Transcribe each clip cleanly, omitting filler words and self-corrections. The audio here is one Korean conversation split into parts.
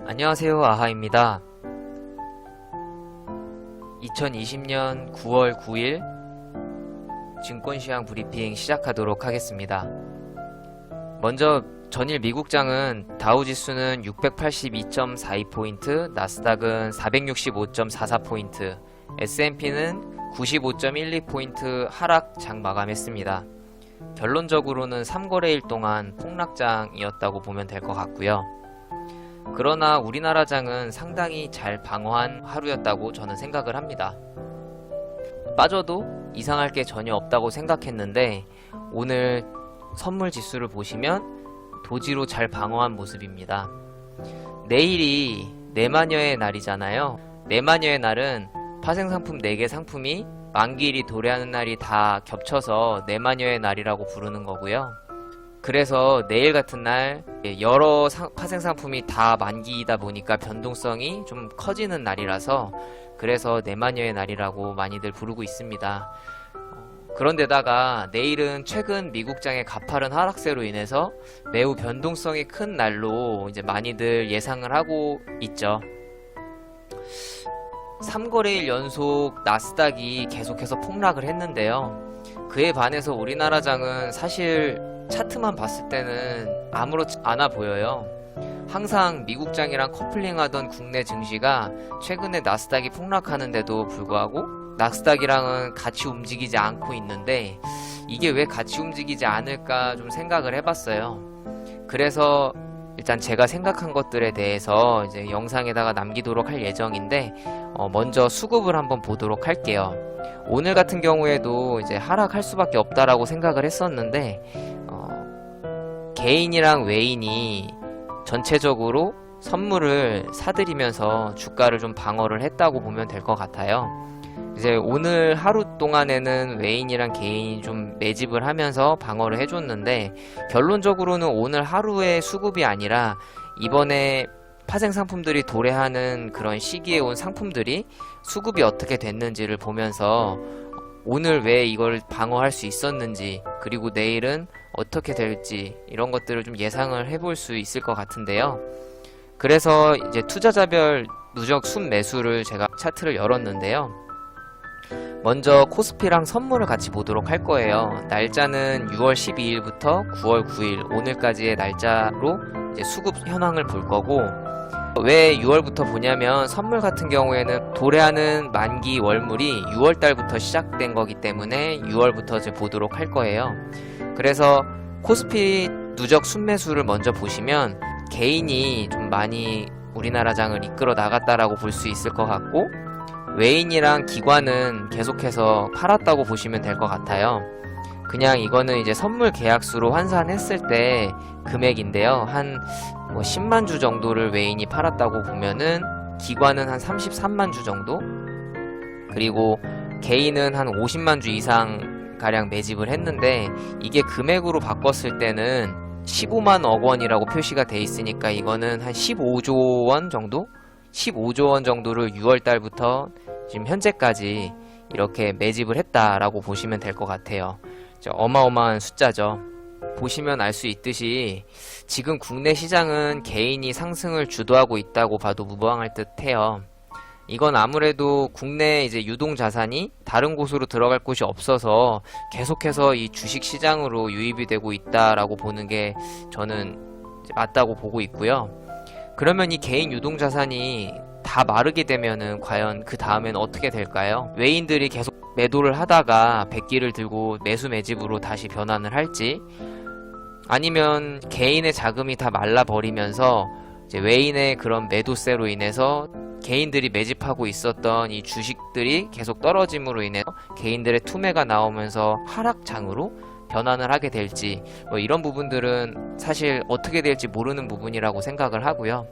안녕하세요, 아하입니다. 2020년 9월 9일 증권시황 브리핑 시작하도록 하겠습니다. 먼저 전일 미국장은 다우지수는 682.42포인트, 나스닥은 465.44포인트, S&P는 95.12포인트 하락 장 마감했습니다. 결론적으로는 3거래일 동안 폭락장이었다고 보면 될 것 같고요. 그러나 우리나라 장은 상당히 잘 방어한 하루였다고 저는 생각을 합니다. 빠져도 이상할 게 전혀 없다고 생각했는데 오늘 선물 지수를 보시면 도지로 잘 방어한 모습입니다. 내일이 내마녀의 날이잖아요. 내마녀의 날은 파생상품 4개 상품이 만기일이 도래하는 날이 다 겹쳐서 내마녀의 날이라고 부르는 거고요. 그래서 내일 같은 날 여러 파생상품이 다 만기이다 보니까 변동성이 좀 커지는 날이라서 그래서 내마녀의 날이라고 많이들 부르고 있습니다. 그런데다가 내일은 최근 미국장의 가파른 하락세로 인해서 매우 변동성이 큰 날로 이제 많이들 예상을 하고 있죠. 3거래일 연속 나스닥이 계속해서 폭락을 했는데요. 그에 반해서 우리나라 장은 사실 차트만 봤을 때는 아무렇지 않아 보여요. 항상 미국장이랑 커플링하던 국내 증시가 최근에 나스닥이 폭락하는데도 불구하고 나스닥이랑은 같이 움직이지 않고 있는데 이게 왜 같이 움직이지 않을까 좀 생각을 해봤어요. 그래서 일단 제가 생각한 것들에 대해서 이제 영상에다가 남기도록 할 예정인데 먼저 수급을 한번 보도록 할게요. 오늘 같은 경우에도 이제 하락할 수밖에 없다라고 생각을 했었는데 개인이랑 외인이 전체적으로 선물을 사들이면서 주가를 좀 방어를 했다고 보면 될 것 같아요. 이제 오늘 하루 동안에는 외인이랑 개인이 좀 매집을 하면서 방어를 해줬는데 결론적으로는 오늘 하루의 수급이 아니라 이번에 파생 상품들이 도래하는 그런 시기에 온 상품들이 수급이 어떻게 됐는지를 보면서 오늘 왜 이걸 방어할 수 있었는지 그리고 내일은 어떻게 될지 이런 것들을 좀 예상을 해볼 수 있을 것 같은데요. 그래서 이제 투자자별 누적 순매수를 제가 차트를 열었는데요. 먼저 코스피랑 선물을 같이 보도록 할 거예요. 날짜는 6월 12일부터 9월 9일 오늘까지의 날짜로 이제 수급 현황을 볼 거고 왜 6월부터 보냐면 선물 같은 경우에는 도래하는 만기 월물이 6월달부터 시작된 거기 때문에 6월부터 이제 보도록 할 거예요. 그래서 코스피 누적 순매수를 먼저 보시면 개인이 좀 많이 우리나라 장을 이끌어 나갔다라고 볼 수 있을 것 같고 외인이랑 기관은 계속해서 팔았다고 보시면 될 것 같아요. 그냥 이거는 이제 선물 계약수로 환산했을 때 금액인데요. 한 10만 주 정도를 외인이 팔았다고 보면은 기관은 한 33만 주 정도 그리고 개인은 한 50만 주 이상 가량 매집을 했는데 이게 금액으로 바꿨을 때는 15만억 원이라고 표시가 돼 있으니까 이거는 한 15조 원 정도? 15조 원 정도를 6월 달부터 지금 현재까지 이렇게 매집을 했다라고 보시면 될 것 같아요. 어마어마한 숫자죠. 보시면 알 수 있듯이 지금 국내 시장은 개인이 상승을 주도하고 있다고 봐도 무방할 듯 해요. 이건 아무래도 국내 이제 유동 자산이 다른 곳으로 들어갈 곳이 없어서 계속해서 이 주식 시장으로 유입이 되고 있다라고 보는 게 저는 맞다고 보고 있고요. 그러면 이 개인 유동 자산이 다 마르게 되면은 과연 그 다음엔 어떻게 될까요? 외인들이 계속 매도를 하다가 백기를 들고 매수 매집으로 다시 변환을 할지 아니면 개인의 자금이 다 말라버리면서 이제 외인의 그런 매도세로 인해서 개인들이 매집하고 있었던 이 주식들이 계속 떨어짐으로 인해서 개인들의 투매가 나오면서 하락장으로 변환을 하게 될지 이런 부분들은 사실 어떻게 될지 모르는 부분이라고 생각을 하고요.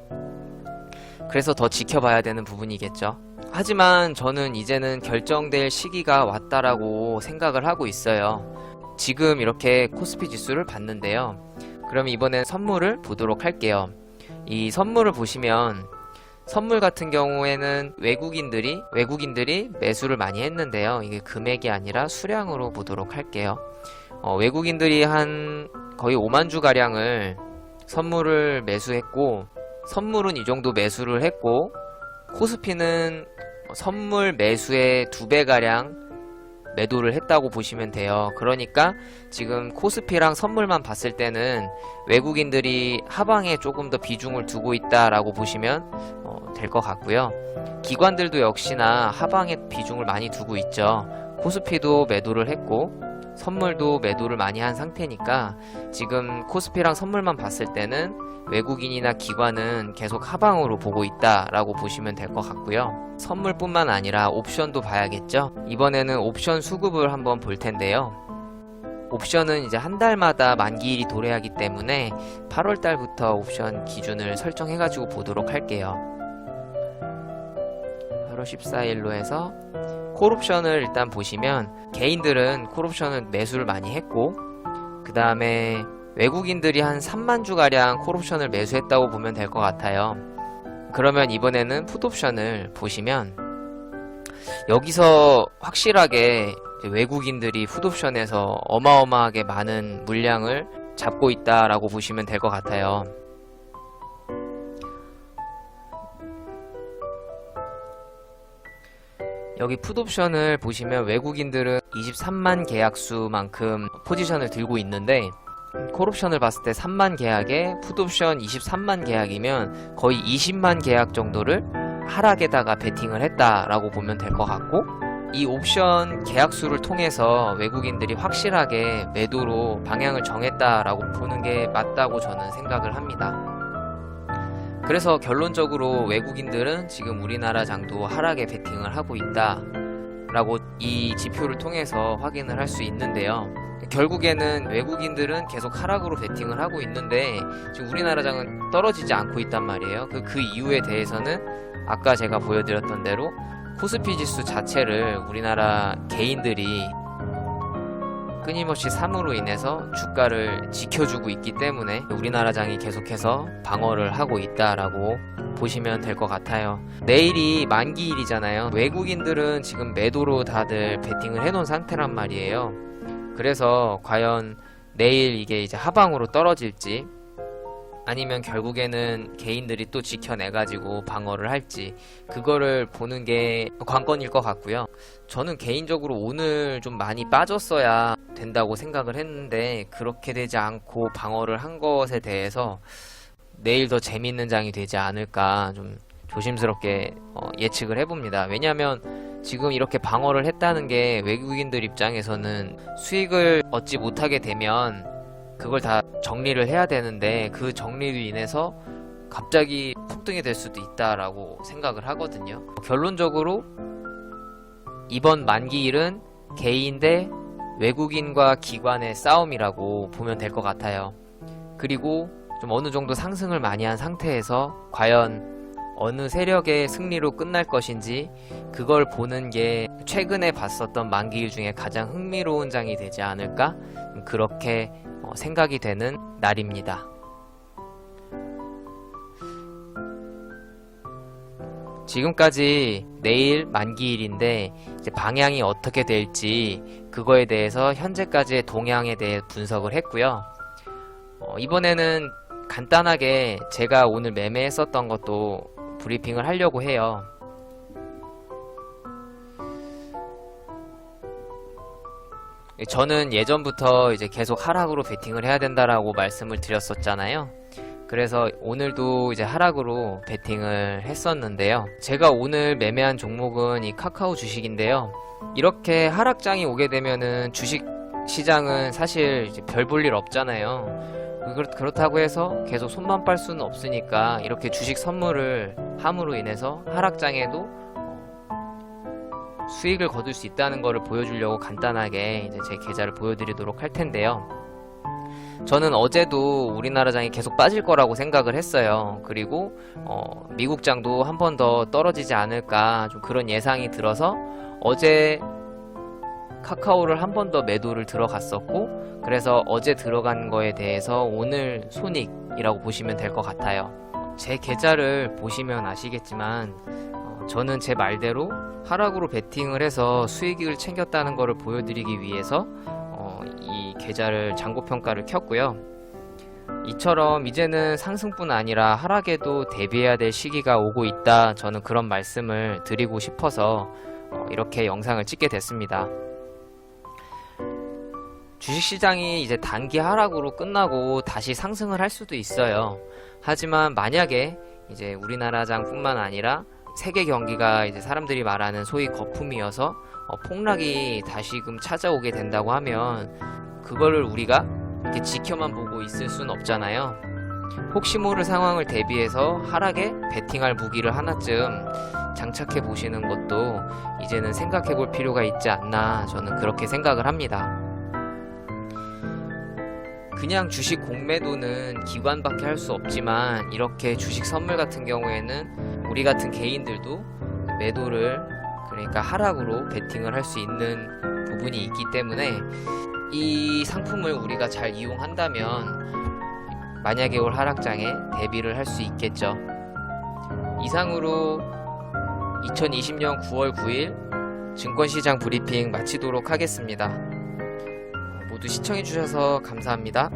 그래서 더 지켜봐야 되는 부분이겠죠. 하지만 저는 이제는 결정될 시기가 왔다라고 생각을 하고 있어요. 지금 이렇게 코스피 지수를 봤는데요. 그럼 이번엔 선물을 보도록 할게요. 이 선물을 보시면 선물 같은 경우에는 외국인들이 매수를 많이 했는데요. 이게 금액이 아니라 수량으로 보도록 할게요. 외국인들이 한 거의 5만 주 가량을 선물을 매수했고 선물은 이 정도 매수를 했고 코스피는 선물 매수의 2배가량 매도를 했다고 보시면 돼요. 그러니까 지금 코스피랑 선물만 봤을 때는 외국인들이 하방에 조금 더 비중을 두고 있다라고 보시면 될 것 같고요. 기관들도 역시나 하방에 비중을 많이 두고 있죠. 코스피도 매도를 했고 선물도 매도를 많이 한 상태니까 지금 코스피랑 선물만 봤을 때는 외국인이나 기관은 계속 하방으로 보고 있다라고 보시면 될 것 같고요. 선물뿐만 아니라 옵션도 봐야겠죠. 이번에는 옵션 수급을 한번 볼 텐데요. 옵션은 이제 한 달마다 만기일이 도래하기 때문에 8월 달부터 옵션 기준을 설정해 가지고 보도록 할게요. 8월 14일로 해서 콜옵션을 일단 보시면 개인들은 콜옵션은 매수를 많이 했고 그 다음에 외국인들이 한 3만 주가량 콜옵션을 매수했다고 보면 될 것 같아요. 그러면 이번에는 풋옵션을 보시면 여기서 확실하게 외국인들이 풋옵션에서 어마어마하게 많은 물량을 잡고 있다라고 보시면 될 것 같아요. 여기 풋옵션을 보시면 외국인들은 23만 계약수만큼 포지션을 들고 있는데 콜옵션을 봤을 때 3만 계약에 풋옵션 23만 계약이면 거의 20만 계약 정도를 하락에다가 베팅을 했다라고 보면 될 것 같고 이 옵션 계약수를 통해서 외국인들이 확실하게 매도로 방향을 정했다라고 보는 게 맞다고 저는 생각을 합니다. 그래서 결론적으로 외국인들은 지금 우리나라 장도 하락에 베팅을 하고 있다라고 이 지표를 통해서 확인을 할 수 있는데요. 결국에는 외국인들은 계속 하락으로 베팅을 하고 있는데 지금 우리나라 장은 떨어지지 않고 있단 말이에요. 그 이유에 대해서는 아까 제가 보여드렸던 대로 코스피 지수 자체를 우리나라 개인들이 끊임없이 삼으로 인해서 주가를 지켜주고 있기 때문에 우리나라 장이 계속해서 방어를 하고 있다라고 보시면 될 것 같아요. 내일이 만기일이잖아요. 외국인들은 지금 매도로 다들 베팅을 해놓은 상태란 말이에요. 그래서 과연 내일 이게 이제 하방으로 떨어질지 아니면 결국에는 개인들이 또 지켜내가지고 방어를 할지 그거를 보는 게 관건일 것 같고요. 저는 개인적으로 오늘 좀 많이 빠졌어야 된다고 생각을 했는데 그렇게 되지 않고 방어를 한 것에 대해서 내일 더 재밌는 장이 되지 않을까 좀 조심스럽게 예측을 해봅니다. 왜냐하면 지금 이렇게 방어를 했다는 게 외국인들 입장에서는 수익을 얻지 못하게 되면 그걸 다 정리를 해야 되는데 그 정리로 인해서 갑자기 폭등이 될 수도 있다라고 생각을 하거든요. 결론적으로 이번 만기일은 개인 대 외국인과 기관의 싸움이라고 보면 될 것 같아요. 그리고 좀 어느 정도 상승을 많이 한 상태에서 과연 어느 세력의 승리로 끝날 것인지 그걸 보는 게 최근에 봤었던 만기일 중에 가장 흥미로운 장이 되지 않을까 그렇게 생각이 되는 날입니다. 지금까지 내일 만기일인데 이제 방향이 어떻게 될지 그거에 대해서 현재까지의 동향에 대해 분석을 했고요. 이번에는 간단하게 제가 오늘 매매했었던 것도 브리핑을 하려고 해요. 저는 예전부터 이제 계속 하락으로 베팅을 해야 된다라고 말씀을 드렸었잖아요. 그래서 오늘도 이제 하락으로 베팅을 했었는데요. 제가 오늘 매매한 종목은 이 카카오 주식인데요. 이렇게 하락장이 오게 되면은 주식 시장은 사실 이제 별 볼 일 없잖아요. 그렇다고 해서 계속 손만 빨 수는 없으니까 이렇게 주식 선물을 함으로 인해서 하락장에도 수익을 거둘 수 있다는 것을 보여주려고 간단하게 이제 제 계좌를 보여드리도록 할 텐데요. 저는 어제도 우리나라 장이 계속 빠질 거라고 생각을 했어요. 그리고 미국 장도 한 번 더 떨어지지 않을까 좀 그런 예상이 들어서 어제 카카오를 한 번 더 매도를 들어갔었고 그래서 어제 들어간 거에 대해서 오늘 손익이라고 보시면 될 것 같아요. 제 계좌를 보시면 아시겠지만 저는 제 말대로 하락으로 베팅을 해서 수익을 챙겼다는 것을 보여드리기 위해서 이 계좌를 잔고평가를 켰고요. 이처럼 이제는 상승뿐 아니라 하락에도 대비해야 될 시기가 오고 있다. 저는 그런 말씀을 드리고 싶어서 이렇게 영상을 찍게 됐습니다. 주식시장이 이제 단기 하락으로 끝나고 다시 상승을 할 수도 있어요. 하지만 만약에 이제 우리나라장뿐만 아니라 세계 경기가 이제 사람들이 말하는 소위 거품이어서 폭락이 다시금 찾아오게 된다고 하면 그거를 우리가 이렇게 지켜만 보고 있을 순 없잖아요. 혹시 모를 상황을 대비해서 하락에 베팅할 무기를 하나쯤 장착해 보시는 것도 이제는 생각해 볼 필요가 있지 않나, 저는 그렇게 생각을 합니다. 그냥 주식 공매도는 기관밖에 할 수 없지만 이렇게 주식 선물 같은 경우에는 우리 같은 개인들도 매도를, 그러니까 하락으로 베팅을 할 수 있는 부분이 있기 때문에 이 상품을 우리가 잘 이용한다면 만약에 올 하락장에 대비를 할 수 있겠죠. 이상으로 2020년 9월 9일 증권시장 브리핑 마치도록 하겠습니다. 모두 시청해주셔서 감사합니다.